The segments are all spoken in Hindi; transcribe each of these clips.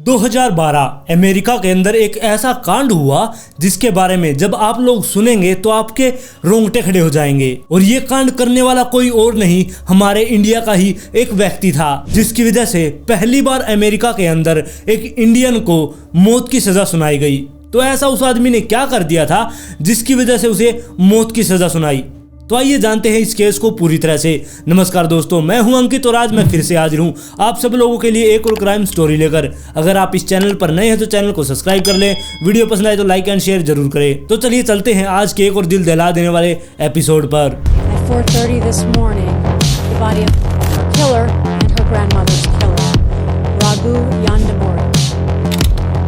2012 अमेरिका के अंदर एक ऐसा कांड हुआ जिसके बारे में जब आप लोग सुनेंगे तो आपके रोंगटे खड़े हो जाएंगे। और ये कांड करने वाला कोई और नहीं, हमारे इंडिया का ही एक व्यक्ति था, जिसकी वजह से पहली बार अमेरिका के अंदर एक इंडियन को मौत की सजा सुनाई गई। तो ऐसा उस आदमी ने क्या कर दिया था जिसकी वजह से उसे मौत की सजा सुनाई? तो आइए जानते हैं इस केस को पूरी तरह से। नमस्कार दोस्तों, मैं हूं अंकित और आज मैं फिर से हाजिर हूं आप सब लोगों के लिए एक और क्राइम स्टोरी लेकर। अगर आप इस चैनल पर नए हैं तो चैनल को सब्सक्राइब कर लें, वीडियो पसंद आए तो लाइक एंड शेयर जरूर करें। तो चलिए चलते हैं आज के एक और दिल दहला देने वाले एपिसोड पर। 4:30 this morning, the body of her killer and her grandmother's killer, Raghu Yandamuri.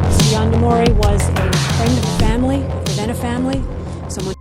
So Yandamuri was a friend of the family, of the Vena family, someone.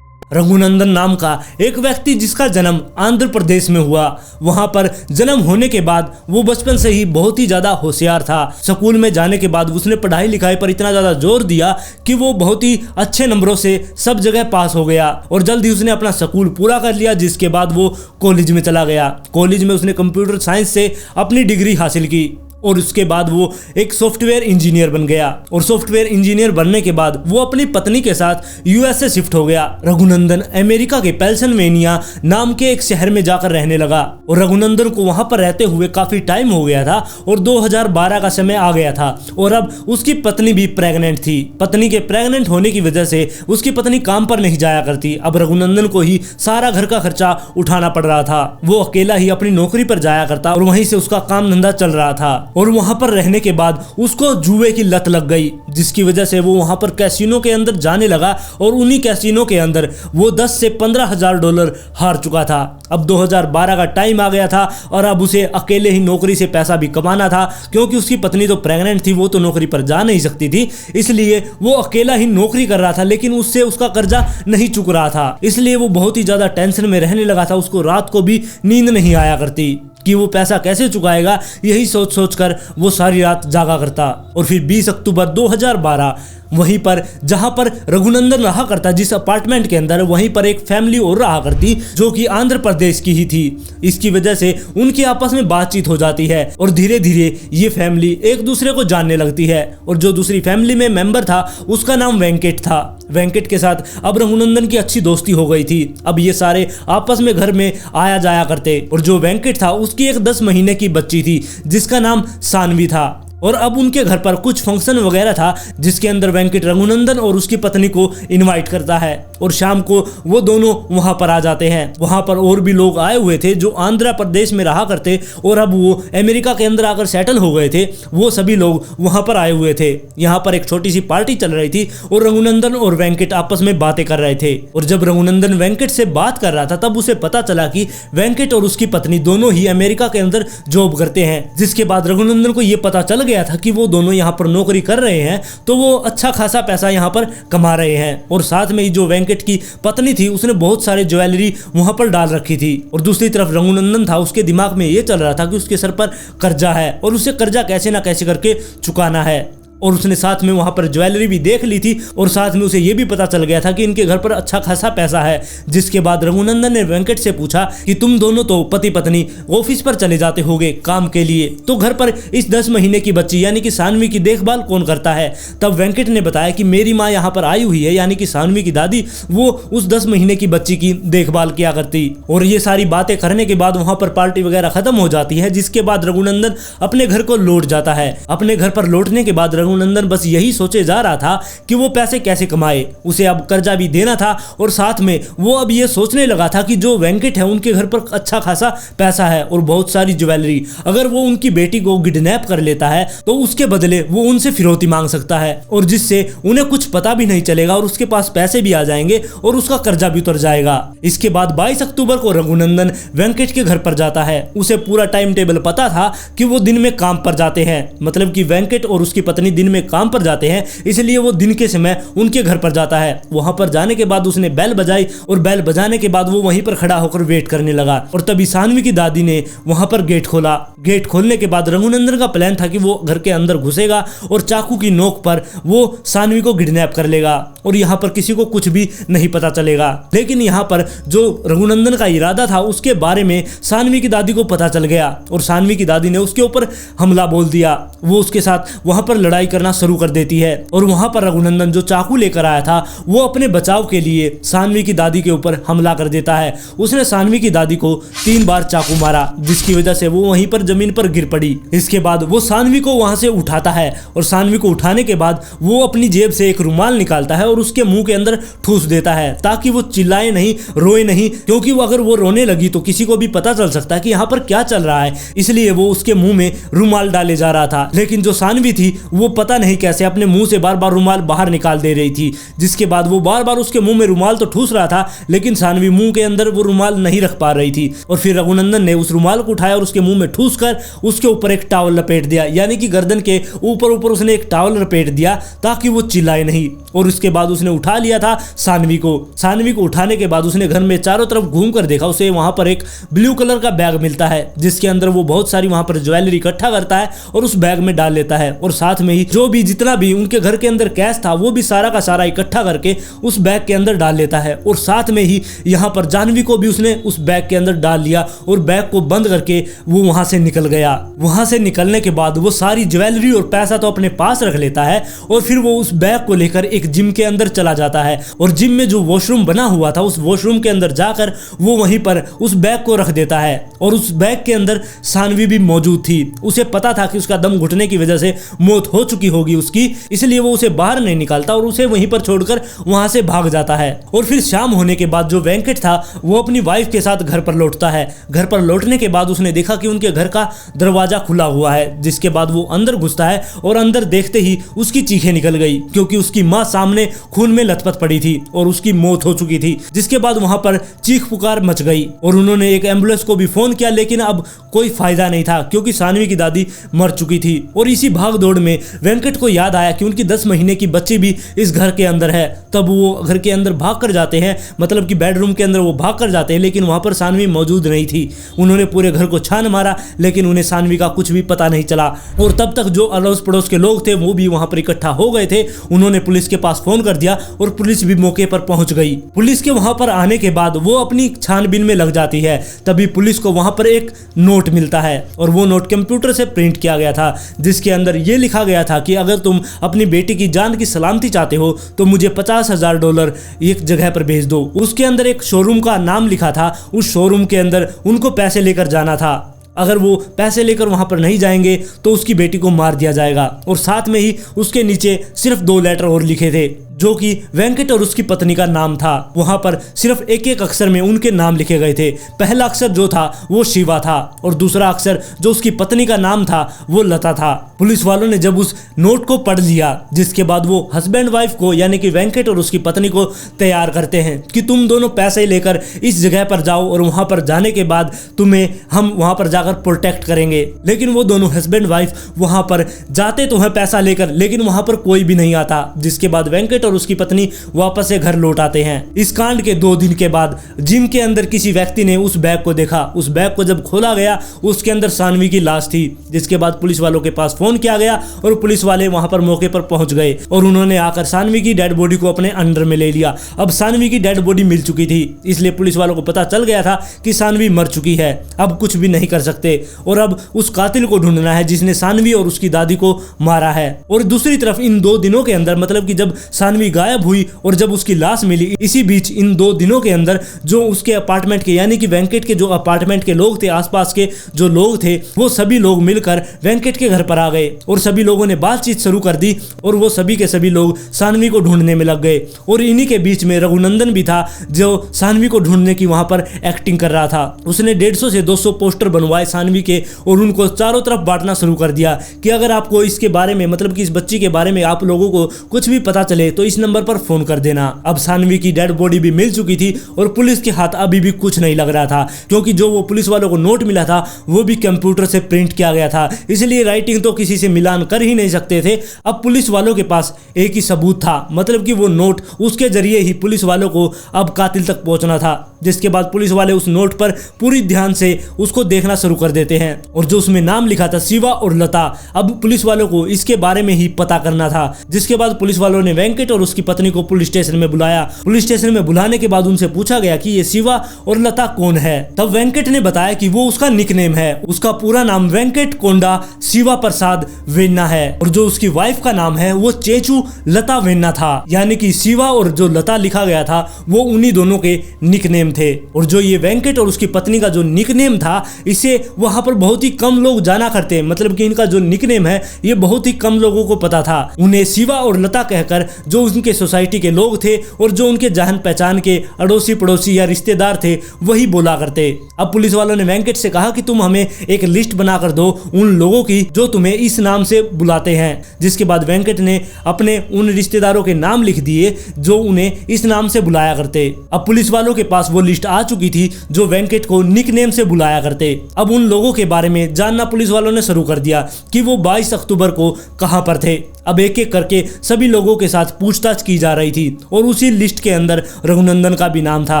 Raghunandan नाम का एक व्यक्ति जिसका जन्म आंध्र प्रदेश में हुआ। वहां पर जन्म होने के बाद वो बचपन से ही बहुत ही ज्यादा होशियार था। स्कूल में जाने के बाद उसने पढ़ाई लिखाई पर इतना ज्यादा जोर दिया कि वो बहुत ही अच्छे नंबरों से सब जगह पास हो गया और जल्द ही उसने अपना स्कूल पूरा कर लिया, जिसके बाद वो कॉलेज में चला गया। कॉलेज में उसने कंप्यूटर साइंस से अपनी डिग्री हासिल की और उसके बाद वो एक सॉफ्टवेयर इंजीनियर बन गया। और सॉफ्टवेयर इंजीनियर बनने के बाद वो अपनी पत्नी के साथ यूएसए शिफ्ट हो गया। रघुनंदन अमेरिका के पेंसिल्वेनिया नाम के एक शहर में जाकर रहने लगा और रघुनंदन को वहां पर रहते हुए काफी टाइम हो गया था और 2012 का समय आ गया था और अब उसकी पत्नी भी प्रेग्नेंट थी। पत्नी के प्रेग्नेंट होने की वजह से उसकी पत्नी काम पर नहीं जाया करती। अब रघुनंदन को ही सारा घर का खर्चा उठाना पड़ रहा था। वो अकेला ही अपनी नौकरी पर जाया करता और वहीं से उसका काम धंधा चल रहा था। और वहां पर रहने के बाद उसको जुए की लत लग गई, जिसकी वजह से वो वहां पर कैसीनो के अंदर जाने लगा और उन्हीं कैसीनो के अंदर वो 10 से 15 हजार डॉलर हार चुका था। अब 2012 का टाइम आ गया था और अब उसे अकेले ही नौकरी से पैसा भी कमाना था, क्योंकि उसकी पत्नी तो प्रेग्नेंट थी, वो तो नौकरी पर जा नहीं सकती थी। इसलिए वो अकेला ही नौकरी कर रहा था, लेकिन उससे उसका कर्जा नहीं चुक रहा था। इसलिए वो बहुत ही ज्यादा टेंशन में रहने लगा था। उसको रात को भी नींद नहीं आया करती कि वो पैसा कैसे चुकाएगा। यही सोच सोच कर वो सारी रात जागा करता। और फिर 20 अक्टूबर 2012 वहीं पर जहां पर रघुनंदन रहा करता, जिस अपार्टमेंट के अंदर, वहीं पर एक फैमिली और रहा करती जो कि आंध्र प्रदेश की ही थी। इसकी वजह से उनकी आपस में बातचीत हो जाती है और धीरे धीरे ये फैमिली एक दूसरे को जानने लगती है। और जो दूसरी फैमिली में मेंबर था उसका नाम वेंकट था। वेंकट के साथ अब रघुनंदन की अच्छी दोस्ती हो गई थी। अब ये सारे आपस में घर में आया जाया करते और जो वेंकट था उसकी एक 10 महीने की बच्ची थी जिसका नाम सानवी था। और अब उनके घर पर कुछ फंक्शन वगैरह था जिसके अंदर वेंकट रघुनंदन और उसकी पत्नी को इनवाइट करता है और शाम को वो दोनों वहां पर आ जाते हैं। वहां पर और भी लोग आए हुए थे जो आंध्र प्रदेश में रहा करते और अब वो अमेरिका के अंदर आकर सेटल हो गए थे। वो सभी लोग वहां पर आए हुए थे। यहाँ पर एक छोटी सी पार्टी चल रही थी और रघुनंदन और वेंकट आपस में बातें कर रहे थे। और जब रघुनंदन वेंकट से बात कर रहा था तब उसे पता चला कि वेंकट और उसकी पत्नी दोनों ही अमेरिका के अंदर जॉब करते हैं। जिसके बाद रघुनंदन को ये पता चल गया था कि वो दोनों यहाँ पर नौकरी कर रहे हैं, तो वो अच्छा खासा पैसा यहाँ पर कमा रहे हैं। और साथ में ही जो वेंकट की पत्नी थी उसने बहुत सारे ज्वेलरी वहां पर डाल रखी थी। और दूसरी तरफ रघुनंदन था, उसके दिमाग में ये चल रहा था कि उसके सर पर कर्जा है और उसे कर्जा कैसे ना कैसे करके चुकाना है। और उसने साथ में वहां पर ज्वेलरी भी देख ली थी और साथ में उसे यह भी पता चल गया था कि इनके घर पर अच्छा खासा पैसा है। जिसके बाद रघुनंदन ने वेंकट से पूछा कि तुम दोनों तो पति पत्नी ऑफिस पर चले जाते होगे काम के लिए, तो घर पर इस 10 महीने की बच्ची यानी कि सानवी की देखभाल कौन करता है? तब वेंकट ने बताया कि मेरी माँ यहाँ पर आई हुई है, यानी कि सानवी की दादी, वो उस 10 महीने की बच्ची की देखभाल किया करती। और ये सारी बातें करने के बाद वहां पर पार्टी वगैरह खत्म हो जाती है। जिसके बाद रघुनंदन अपने घर को लौट जाता है। अपने घर पर लौटने के बाद रघुनंदन बस यही सोचे जा रहा था कि वो पैसे कैसे कमाए। उसे अब कर्जा भी देना था और साथ में वो अब ये सोचने लगा था कि जो वेंकट है उनके घर पर अच्छा खासा पैसा है और बहुत सारी ज्वेलरी। अगर वो उनकी बेटी को किडनैप कर लेता है तो उसके बदले वो उनसे फिरौती मांग सकता है और जिससे उन्हें कुछ पता भी नहीं चलेगा और उसके पास पैसे भी आ जाएंगे और उसका कर्जा भी उतर जाएगा। इसके बाद 22 अक्टूबर को रघुनंदन वेंकट के घर पर जाता है। उसे पूरा टाइम टेबल पता था कि वो दिन में काम पर जाते हैं, मतलब कि वेंकट और उसकी पत्नी दिन में काम पर जाते हैं, इसलिए वो दिन के समय उनके घर पर जाता है। वहां पर जाने के बाद उसने बेल बजाई और बेल बजाने के बाद वो वहीं पर खड़ा होकर वेट करने लगा और तभी सानवी की दादी ने वहां पर गेट खोला। गेट खोलने के बाद रघुनंदन का प्लान था कि वो घर के अंदर घुसेगा और चाकू की नोक पर वो सानवी को किडनैप कर लेगा और यहाँ पर किसी को कुछ भी नहीं पता चलेगा। लेकिन यहाँ पर जो रघुनंदन का इरादा था उसके बारे में सानवी की दादी को पता चल गया और सानवी की दादी ने उसके ऊपर हमला बोल दिया। वो उसके साथ वहां पर लड़ाई करना शुरू कर देती है और वहां पर रघुनंदन जो चाकू लेकर आया था वो अपने बचाव के लिए सानवी की दादी के ऊपर हमला कर देता है। उसने सानवी की दादी को 3 बार चाकू मारा, जिसकी वजह से वो वहीं पर जमीन पर गिर पड़ी। इसके बाद वो सानवी को वहां से उठाता है और सानवी को उठाने के बाद वो अपनी जेब से एक रुमाल निकालता है और उसके मुंह के अंदर ठूस देता है ताकि वो चिल्लाए नहीं, रोए नहीं, क्योंकि वो अगर वो रोने लगी तो किसी को भी पता चल सकता है कि यहाँ पर क्या चल रहा है। इसलिए वो उसके मुंह में रुमाल डाले जा रहा था। लेकिन जो सानवी थी वो पता नहीं कैसे अपने मुंह से बार बार रुमाल बाहर निकाल दे रही थी, जिसके बाद वो बार बार उसके मुंह में रुमाल तो ठूस रहा था लेकिन सानवी मुंह के अंदर वो रुमाल नहीं रख पा रही थी। और फिर रघुनंदन ने उस रुमाल को उठाया और उसके मुंह में ठूस कर उसके ऊपर एक टॉवल लपेट दिया, यानी कि गर्दन के ऊपर ऊपर उसने एक टॉवल लपेट दिया ताकि वो चिल्लाए नहीं। और उसके बाद उसने उठा लिया था सानवी को। सानवी को उठाने के बाद उसने घर में चारों तरफ घूम कर देखा, उसे वहां पर एक ब्लू कलर का बैग मिलता है जिसके अंदर वो बहुत सारी वहां पर ज्वेलरी इकट्ठा करता है और उस बैग में डाल लेता है और साथ में ही जो भी जितना भी उनके घर के अंदर कैश था वो भी सारा का सारा इकट्ठा करके उस बैग के अंदर डाल लेता है। और साथ में ही यहाँ पर जानवी को भी उसने उस बैग के अंदर डाल लिया और बैग को बंद करके वो वहां से निकल गया। वहां से निकलने के बाद वो सारी ज्वेलरी और पैसा तो अपने पास रख लेता है और फिर वो उस बैग को लेकर एक जिम के अंदर चला जाता है और जिम में जो वॉशरूम बना हुआ था उस वॉशरूम के अंदर जाकर वो वहीं पर उस बैग को रख देता है और उस बैग के अंदर सानवी भी मौजूद थी। उसे पता था कि उसका दम घुटने की वजह से मौत हो चुकी होगी उसकी, इसलिए वो उसे बाहर नहीं निकालता और उसे वहीं पर छोड़कर वहां से भाग जाता है। और फिर शाम होने के बाद जो वेंकट था वो अपनी वाइफ के साथ घर पर लौटता है। घर पर लौटने के बाद उसने देखा कि उनके घर का दरवाजा खुला हुआ है, जिसके बाद वो अंदर घुसता है और अंदर देखते ही उसकी चीखें निकल गई क्योंकि उसकी माँ सामने खून में लथपथ पड़ी थी और उसकी मौत हो चुकी थी। जिसके बाद वहां पर चीख पुकार मच गई और उन्होंने एक एम्बुलेंस को भी फोन किया, लेकिन अब कोई फायदा नहीं था क्योंकि सानवी की दादी मर चुकी थी। और इसी भाग दौड़ में वेंकट को याद आया कि उनकी 10 महीने की बच्ची भी इस घर के अंदर है। तब वो घर के अंदर भाग कर जाते हैं, मतलब कि बेडरूम के अंदर वो भाग कर जाते हैं, लेकिन वहां पर सानवी मौजूद नहीं थी। उन्होंने पूरे घर को छान मारा लेकिन उन्हें सानवी का कुछ भी पता नहीं चला। और तब तक जो अड़ोस पड़ोस के लोग थे वो भी वहां पर इकट्ठा हो गए थे। उन्होंने पुलिस के पास फोन कर दिया और पुलिस भी मौके पर पहुंच गई। पुलिस के वहां पर आने के बाद वो अपनी छानबीन में लग जाती है। तभी पुलिस को वहां पर एक नोट मिलता है और वो नोट कंप्यूटर से प्रिंट किया गया था, जिसके अंदर ये लिखा गया था कि अगर तुम अपनी बेटी की जान की सलामती चाहते हो तो मुझे $50,000 एक जगह पर भेज दो। उसके अंदर एक शोरूम का नाम लिखा था, उस शोरूम के अंदर उनको पैसे लेकर जाना था। अगर वो पैसे लेकर वहां पर नहीं जाएंगे तो उसकी बेटी को मार दिया जाएगा। और साथ में ही उसके नीचे सिर्फ 2 लेटर और लिखे थे जो कि वेंकट और उसकी पत्नी का नाम था। वहां पर सिर्फ एक एक अक्षर में उनके नाम लिखे गए थे। पहला अक्षर जो था वो शिवा था और दूसरा अक्षर जो उसकी पत्नी का नाम था वो लता था। पुलिस वालों ने जब उस नोट को पढ़ लिया, जिसके बाद वो हस्बैंड वाइफ को यानी कि वेंकट और उसकी पत्नी को तैयार करते हैं कि तुम दोनों पैसे लेकर इस जगह पर जाओ और वहां पर जाने के बाद तुम्हें हम वहां पर जाकर प्रोटेक्ट करेंगे। लेकिन वो दोनों हस्बैंड वाइफ वहां पर जाते तो है पैसा लेकर, लेकिन वहां पर कोई भी नहीं आता। जिसके बाद वेंकट और उसकी पत्नी वापस से घर लौट आते हैं। इस कांड के 2 दिन के बाद जिम के अंदर किसी व्यक्ति ने उस बैग को देखा। उस बैग को जब खोला गया उसके अंदर सानवी की लाश थी। जिसके बाद पुलिस वालों के पास फोन किया गया और पुलिस वाले वहां पर मौके पर पहुंच गए और उन्होंने आकर सानवी की डेड बॉडी को अपने अंडर में ले लिया। अब सानवी की डेड बॉडी मिल चुकी थी, इसलिए पुलिस वालों को पता चल गया था कि सानवी मर चुकी है। अब कुछ भी नहीं कर सकते और अब उस कातिल को ढूंढना है जिसने सानवी और उसकी दादी को मारा है। और दूसरी तरफ इन 2 दिनों के अंदर, मतलब कि जब सानवी गायब हुई और जब उसकी लाश मिली, इसी बीच इन 2 दिनों के अंदर जो उसके अपार्टमेंट के यानी कि वेंकट के जो अपार्टमेंट के लोग थे, आसपास के जो लोग थे, वो सभी लोग मिलकर वेंकट के घर पर आ गए और सभी लोगों ने बातचीत शुरू कर दी और वो सभी के सभी लोग सानवी को ढूंढने में लग गए। और इन्हीं के बीच में रघुनंदन भी था जो सानवी को ढूंढने की वहां पर एक्टिंग कर रहा था। उसने 150 से 200 पोस्टर बनवाए सानवी के और उनको चारों तरफ बांटना शुरू कर दिया कि अगर आपको इसके बारे में, मतलब कि इस बच्ची के बारे में आप लोगों को कुछ भी पता चले तो इस नंबर पर फोन कर देना। अब सानवी की डेड बॉडी भी मिल चुकी थी और पुलिस के हाथ अभी भी कुछ नहीं लग रहा था, क्योंकि जो वो पुलिस वालों को नोट मिला था वो भी कंप्यूटर से प्रिंट किया गया था, इसलिए राइटिंग तो किसी से मिलान कर ही नहीं सकते थे। अब पुलिस वालों के पास एक ही सबूत था, मतलब कि वो नोट, उसके जरिए ही पुलिस वालों को अब कातिल तक पहुंचना था। जिसके बाद पुलिस वाले उस नोट पर पूरी ध्यान से उसको देखना शुरू कर देते हैं और जो उसमें नाम लिखा था शिवा और लता, अब पुलिस वालों को इसके बारे में ही पता करना था। जिसके बाद पुलिस वालों ने वेंकट और उसकी पत्नी को पुलिस स्टेशन में बुलाया। पुलिस स्टेशन में बुलाने के बाद उनसे पूछा गया कि ये शिवा और लता कौन है। तब वेंकट ने बताया कि वो उसका निकनेम है, उसका पूरा नाम वेंकट कोंडा शिवा प्रसाद वेन्ना है और जो उसकी वाइफ का नाम है वो चेचू लता वेन्ना था। यानी कि शिवा और जो लता लिखा गया था वो उन्हीं दोनों के निकनेम थे। और जो ये वेंकट और उसकी पत्नी का जो निकनेम था, इसे वहां पर बहुत ही कम लोग जाना करते, मतलब कि इनका जो निकनेम है ये बहुत ही कम लोगों को पता था। उन्हें शिवा और लता कहकर जो उनके सोसाइटी के लोग थे और जो उनके जान पहचान के अड़ोसी पड़ोसी या रिश्तेदार थे वही बोला करते। अब पुलिस वालों ने वेंकट से कहा कि तुम हमें एक लिस्ट बनाकर दो उन लोगों की जो तुम्हें इस नाम से बुलाते हैं। जिसके बाद वेंकट ने अपने उन रिश्तेदारों के नाम लिख दिए जो उन्हें इस नाम से बुलाया करते। अब पुलिस वालों के पास वो लिस्ट आ चुकी थी जो वेंकट को निकनेम से बुलाया करते। अब उन लोगों के बारे में जानना पुलिस वालों ने शुरू कर दिया कि वो 22 अक्टूबर को कहां पर थे। अब एक एक करके सभी लोगों के साथ पूछताछ की जा रही थी और उसी लिस्ट के अंदर रघुनंदन का भी नाम था।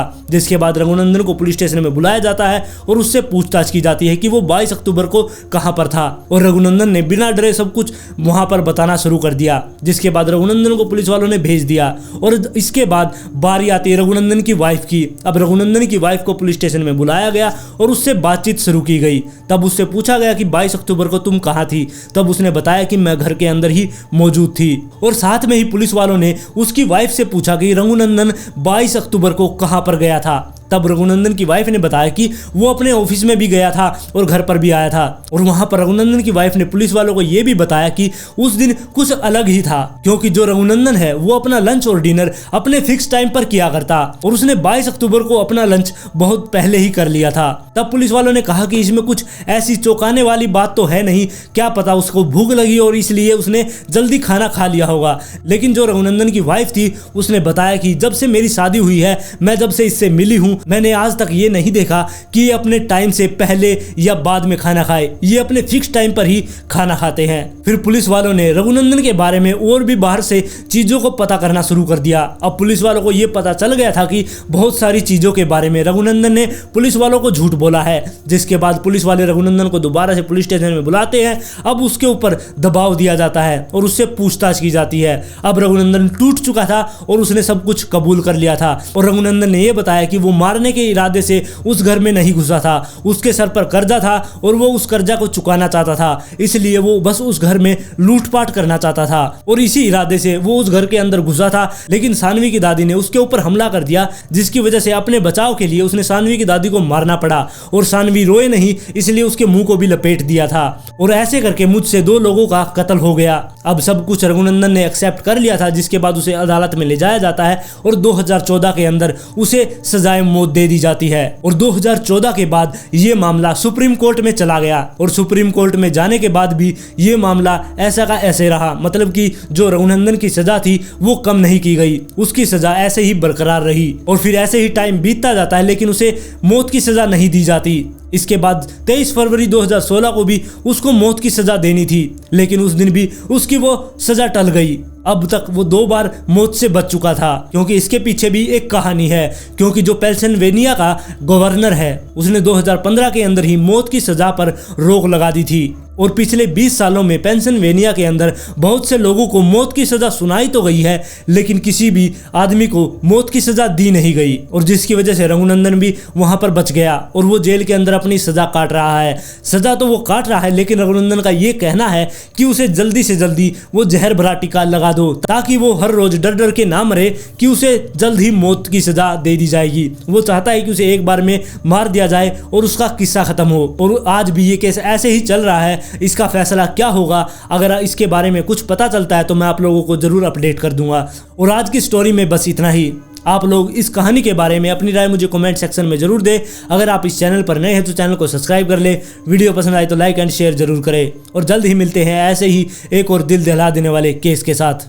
जिसके बाद रघुनंदन को पुलिस स्टेशन में बुलाया जाता है और उससे पूछताछ की जाती है कि वो 22 अक्टूबर को कहां पर था और रघुनंदन ने बिना डरे सब कुछ वहां पर बताना शुरू कर दिया। जिसके बाद रघुनंदन को पुलिस वालों ने भेज दिया और इसके बाद बारी आती है रघुनंदन की वाइफ की। अब रघुनंदन की वाइफ को पुलिस स्टेशन में बुलाया गया और उससे बातचीत शुरू की गई। तब उससे पूछा गया कि 22 अक्टूबर को तुम कहां थी। तब उसने बताया कि मैं घर के अंदर ही मौजूद थी और साथ में ही पुलिस वालों ने उसकी वाइफ से पूछा कि रघुनंदन 22 अक्टूबर को कहां पर गया था। तब रघुनंदन की वाइफ ने बताया कि वो अपने ऑफिस में भी गया था और घर पर भी आया था और वहां पर रघुनंदन की वाइफ ने पुलिस वालों को यह भी बताया कि उस दिन कुछ अलग ही था, क्योंकि जो रघुनंदन है वो अपना लंच और डिनर अपने फिक्स टाइम पर किया करता और उसने 22 अक्टूबर को अपना लंच बहुत पहले ही कर लिया था। तब पुलिस वालों ने कहा कि इसमें कुछ ऐसी चौंकाने वाली बात तो है नहीं, क्या पता उसको भूख लगी और इसलिए उसने जल्दी खाना खा लिया होगा। लेकिन जो रघुनंदन की वाइफ थी उसने बताया कि जब से मेरी शादी हुई है, मैं जब से इससे मिली हूं, मैंने आज तक ये नहीं देखा कि ये अपने टाइम से पहले या बाद में खाना खाए, ये अपने फिक्स टाइम पर ही खाना खाते हैं। फिर पुलिस वालों ने रघुनंदन के बारे में और भी बाहर से चीजों को पता करना शुरू कर दिया। अब पुलिस वालों को ये पता चल गया था कि बहुत सारी चीजों के बारे में रघुनंदन ने पुलिस वालों को झूठ बोला है। जिसके बाद पुलिस वाले रघुनंदन को दोबारा से पुलिस स्टेशन में बुलाते हैं। अब उसके ऊपर दबाव दिया जाता है और उससे पूछताछ की जाती है। अब रघुनंदन टूट चुका था और उसने सब कुछ कबूल कर लिया था और रघुनंदन ने यह बताया कि वो मारने के इरादे से उस घर में नहीं घुसा था, उसके सर पर कर्जा था और वो उस कर्जा को चुकाना चाहता था, इसलिए वो बस उस घर में लूटपाट करना चाहता था और इसी इरादे से वो उस घर के अंदर घुसा था। लेकिन सानवी की दादी ने उसके ऊपर हमला कर दिया, जिसकी वजह से अपने बचाव के लिए उसने सानवी की दादी को मारना पड़ा और सानवी रोए नहीं, इसलिए उसके मुंह को भी लपेट दिया था और ऐसे करके मुझसे 2 लोगों का कत्ल हो गया। अब सब कुछ रघुनंदन ने एक्सेप्ट कर लिया था। जिसके बाद उसे अदालत में ले जाया जाता है और 2014 के अंदर उसे सजाए मौत दे दी जाती है और 2014 के बाद ये मामला सुप्रीम कोर्ट में चला गया और सुप्रीम कोर्ट में जाने के बाद भी ये मामला ऐसा का ऐसे रहा, मतलब कि जो रघुनंदन की सजा थी वो कम नहीं की गई, उसकी सजा ऐसे ही बरकरार रही और फिर ऐसे ही टाइम बीतता जाता है लेकिन उसे मौत की सजा नहीं दी जाती। इसके बाद 23 फरवरी 2016 को भी उसको मौत की सजा देनी थी, लेकिन उस दिन भी उसकी वो सजा टल गई। अब तक वो 2 बार मौत से बच चुका था, क्योंकि इसके पीछे भी एक कहानी है। क्योंकि जो पेंसिल्वेनिया का गवर्नर है उसने 2015 के अंदर ही मौत की सजा पर रोक लगा दी थी और पिछले 20 सालों में पेंसिल्वेनिया के अंदर बहुत से लोगों को मौत की सजा सुनाई तो गई है, लेकिन किसी भी आदमी को मौत की सजा दी नहीं गई और जिसकी वजह से रघुनंदन भी वहां पर बच गया और वो जेल के अंदर अपनी सजा काट रहा है। सजा तो वो काट रहा है, लेकिन रघुनंदन का ये कहना है कि उसे जल्दी से जल्दी वो जहर भरा टीका लगा दो ताकि वो हर रोज डर डर के ना मरे कि उसे जल्द ही मौत की सजा दे दी जाएगी। वो चाहता है कि उसे एक बार में मार दिया जाए और उसका किस्सा खत्म हो। और आज भी ये केस ऐसे ही चल रहा है। इसका फैसला क्या होगा, अगर इसके बारे में कुछ पता चलता है तो मैं आप लोगों को जरूर अपडेट कर दूंगा। और आज की स्टोरी में बस इतना ही। आप लोग इस कहानी के बारे में अपनी राय मुझे कमेंट सेक्शन में जरूर दें। अगर आप इस चैनल पर नए हैं तो चैनल को सब्सक्राइब कर ले, वीडियो पसंद आए तो लाइक एंड शेयर जरूर करें और जल्द ही मिलते हैं ऐसे ही एक और दिल दहला देने वाले केस के साथ।